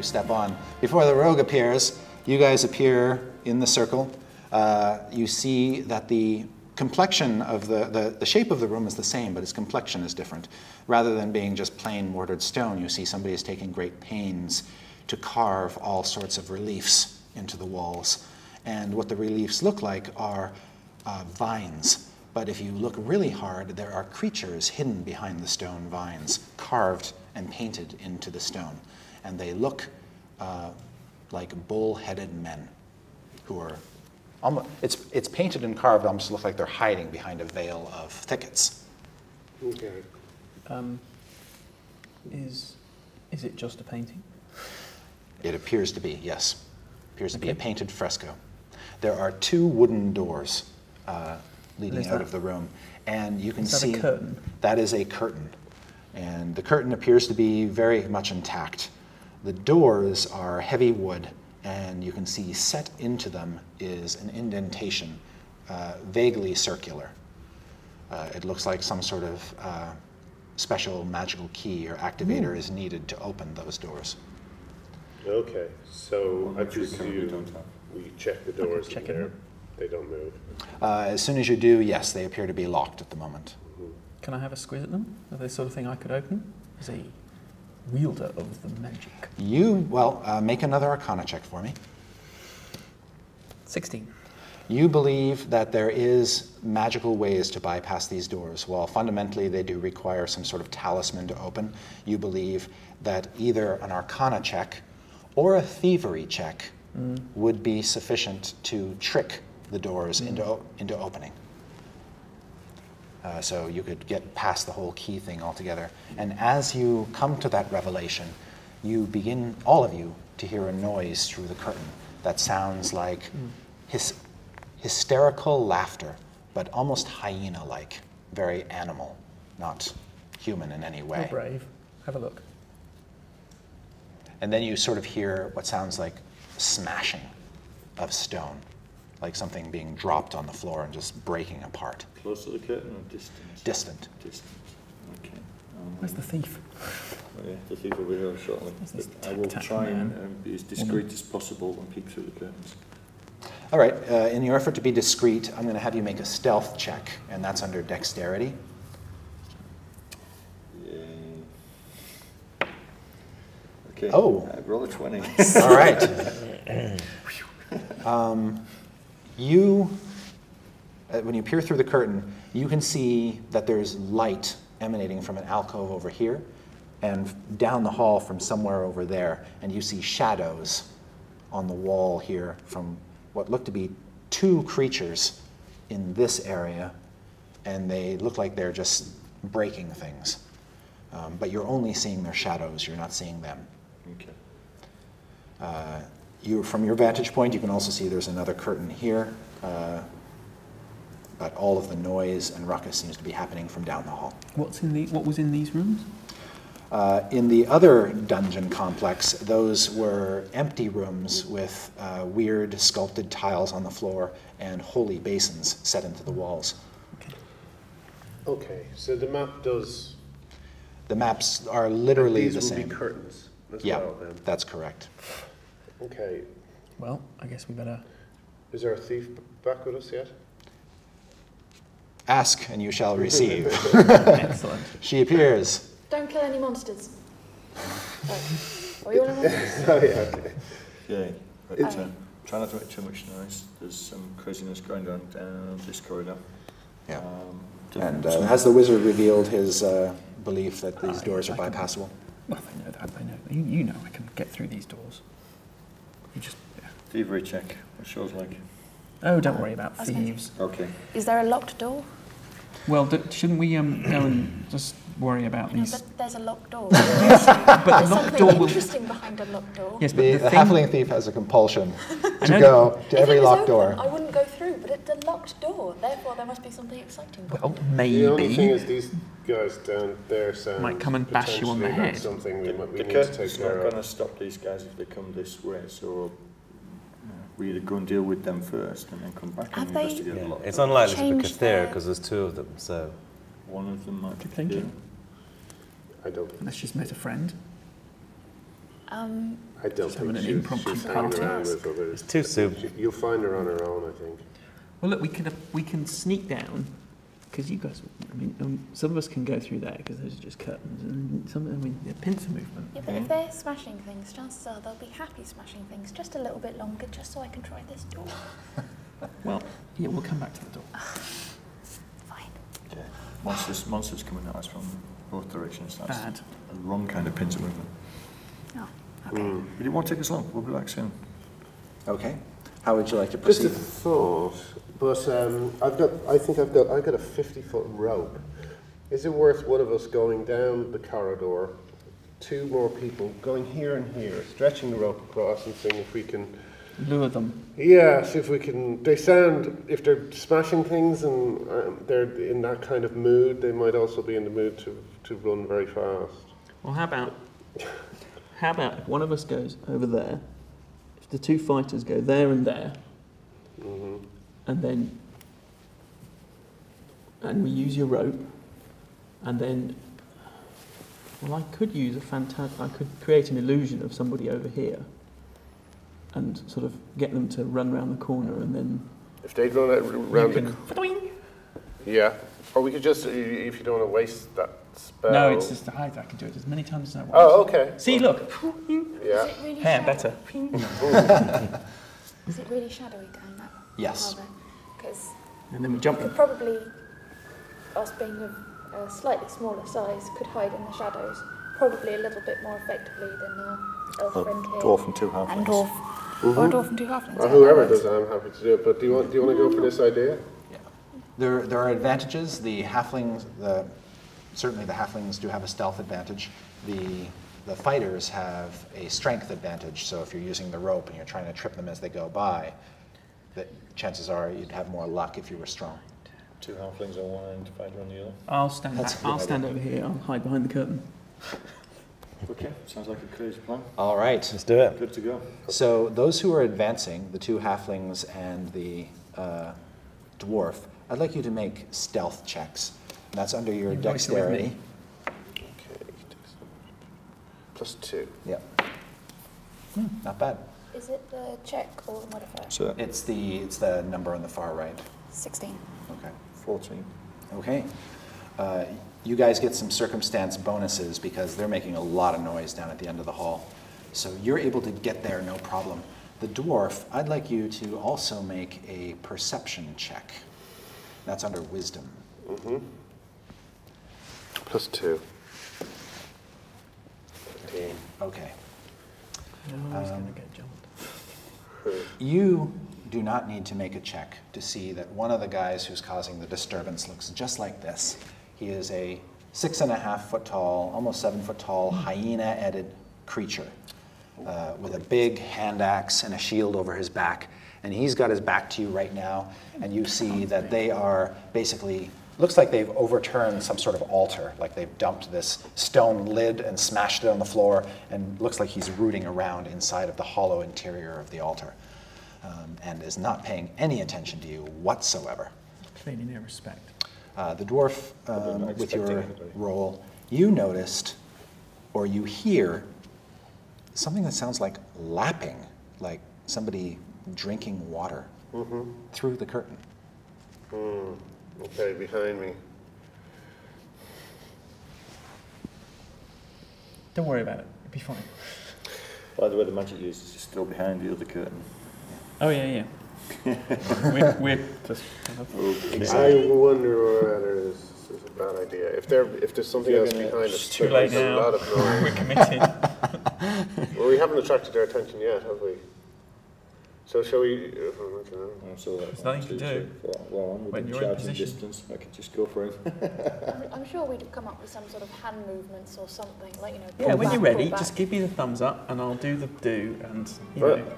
you step on. Before the rogue appears, you guys appear in the circle. You see that the complexion of the shape of the room is the same, but its complexion is different. Rather than being just plain mortared stone, you see somebody is taking great pains to carve all sorts of reliefs into the walls. And what the reliefs look like are vines. But if you look really hard, there are creatures hidden behind the stone vines, carved and painted into the stone. And they look like bull-headed men who are almost, it's painted and carved, almost look like they're hiding behind a veil of thickets. Okay. Is it just a painting? It appears to be, yes. Appears to be a painted fresco. There are 2 wooden doors leading out of the room, and you can see a curtain? That is a curtain, and the curtain appears to be very much intact. The doors are heavy wood, and you can see set into them is an indentation, vaguely circular. It looks like some sort of special magical key or activator is needed to open those doors. Okay, so I presume we check the doors check and they don't move. As soon as you do, yes, they appear to be locked at the moment. Can I have a squiz at them? Are they the sort of thing I could open? As a wielder of the magic. Make another Arcana check for me. 16. You believe that there is magical ways to bypass these doors. While fundamentally they do require some sort of talisman to open, you believe that either an Arcana check or a thievery check would be sufficient to trick the doors into opening. So you could get past the whole key thing altogether. And as you come to that revelation, you begin, all of you, to hear a noise through the curtain that sounds like hysterical laughter, but almost hyena-like, very animal, not human in any way. Oh, brave. Have a look. And then you sort of hear what sounds like smashing of stone, like something being dropped on the floor and just breaking apart. Close to the curtain or distant? Distant. Distant. Okay. Where's the thief? Oh yeah, the thief will be here shortly. But I will try and be as discreet as possible and peek through the curtains. All right, in your effort to be discreet, I'm going to have you make a stealth check, and that's under dexterity. Yay. Okay. Oh. Roll a 20. All right. When you peer through the curtain, you can see that there's light emanating from an alcove over here and down the hall from somewhere over there. And you see shadows on the wall here from what look to be 2 creatures in this area, and they look like they're just breaking things. But you're only seeing their shadows, you're not seeing them. Okay. From your vantage point, you can also see there's another curtain here, but all of the noise and ruckus seems to be happening from down the hall. What was in these rooms? In the other dungeon complex, those were empty rooms with weird sculpted tiles on the floor and holy basins set into the walls. Okay, so the map does... The maps are literally the same. These will be curtains as Yeah, well, then. that's correct. Okay. Well, I guess we better... Is there a thief back with us yet? Ask and you shall receive. Excellent. She appears. Don't kill any monsters. Or you want to monsters? Oh, yeah, okay. Okay. But, try not to make too much noise. There's some craziness going on down this corridor. Yeah. And has the wizard revealed his belief that these doors are bypassable? Well, they know that. They know. You know I can get through these doors. You just... Yeah. Thievery check. What shows like? Oh, don't worry about thieves. Okay. Is there a locked door? Well, shouldn't we go and just worry about these? But there's a locked door. Yes, but there's the locked something door will... interesting behind a locked door. Yes, but The halfling thief has a compulsion to know go to every If it was locked open, door. I wouldn't go through, but it's a locked door. Therefore, there must be something exciting. Well, The only thing maybe. is these guys down there sound Might come and bash you on the potentially like head. something we The need to curtain's take not care going to of. stop these guys if they come this way, so we either go and deal with them first and then come back and Have they- investigate the Yeah, lock. it's unlikely to be Changed Cathera their- because there's 2 of them, so... One of them might be Thinking. here. I don't. Unless she's met a friend. How I don't Just having think an impromptu she's hanging party. around with others. It's too soon. You'll find her on her own, I think. Well, look, we can sneak down because you guys. I mean, some of us can go through there because those are just curtains, and some. I mean, the pincer movement. Yeah, but if they're smashing things, chances are they'll be happy smashing things just a little bit longer, just so I can try this door. Well, yeah, we'll come back to the door. Fine. Okay. Monsters coming at us from both directions. That's Bad. a wrong kind of pincer movement. Oh, okay. But it won't take us long. We'll be back soon. Okay. How would you like to Just a proceed? thought, but I've got a 50-foot rope. Is it worth one of us going down the corridor, 2 more people going here and here, stretching the rope across and seeing if we can Lure them. Yeah, see if we can. They sound, if they're smashing things and they're in that kind of mood, they might also be in the mood to run very fast. Well, how about if one of us goes over there, if the 2 fighters go there and there, and we use your rope, and then, well, I could use I could create an illusion of somebody over here, and sort of get them to run around the corner, and then If they run around yeah. Or we could just, if you don't want to waste that spell. No, it's just I can do it as many times as I want. Oh, okay. See, look. Yeah. Is it really Hair, shadowy? better. Is it really shadowy down that? Yes. Because And then we jump them. probably us being of a slightly smaller size could hide in the shadows probably a little bit more effectively than our elf friend here. Dwarf and 2 halflings. And dwarf. Or dwarf and 2 halflings. Or yeah, whoever that does works. that, I'm happy to do it. But do you want to go for this idea? There are advantages. The halflings, certainly the halflings do have a stealth advantage. The fighters have a strength advantage. So if you're using the rope and you're trying to trip them as they go by, the chances are you'd have more luck if you were strong. 2 halflings on one end, 5 on the other. I'll stand That's back. a good I'll stand over here. I'll hide behind the curtain. Okay, sounds like a crazy plan. All right. Let's do it. Good to go. So those who are advancing, the 2 halflings and the dwarf, I'd like you to make stealth checks. And that's under your You're right here with me. dexterity. Okay. +2. Yep. Not bad. Is it the check or the modifier? So, It's the number on the far right. 16. Okay. 14. Okay. You guys get some circumstance bonuses because they're making a lot of noise down at the end of the hall. So you're able to get there no problem. The dwarf, I'd like you to also make a perception check. That's under wisdom. +2. 15. Okay. No, he's going to get jumped. You do not need to make a check to see that one of the guys who's causing the disturbance looks just like this. He is a 6.5 foot tall, almost 7 foot tall, hyena-headed creature with a big hand axe and a shield over his back. And he's got his back to you right now, and you see that they are basically, looks like they've overturned some sort of altar, like they've dumped this stone lid and smashed it on the floor, and looks like he's rooting around inside of the hollow interior of the altar, and is not paying any attention to you whatsoever. Clearly no respect. The dwarf, not with your expecting anybody. roll, you noticed, or you hear, something that sounds like lapping, like somebody drinking water through the curtain. Okay, behind me. Don't worry about it. It'll be fine. By the way, the magic uses is still behind the other curtain. Oh, yeah. we're just I wonder whether this is a bad idea. If there's something else behind us, too there's late a now. lot of noise. We're committed. Well, we haven't attracted their attention yet, have we? So shall we? So There's nothing to do. Well, When within you're in charging position. distance, I could just go for it. I'm sure we'd have come up with some sort of hand movements or something, like, Yeah, pull when back, you're ready, pull back. just give me the thumbs up and I'll do the do, and you Right. know.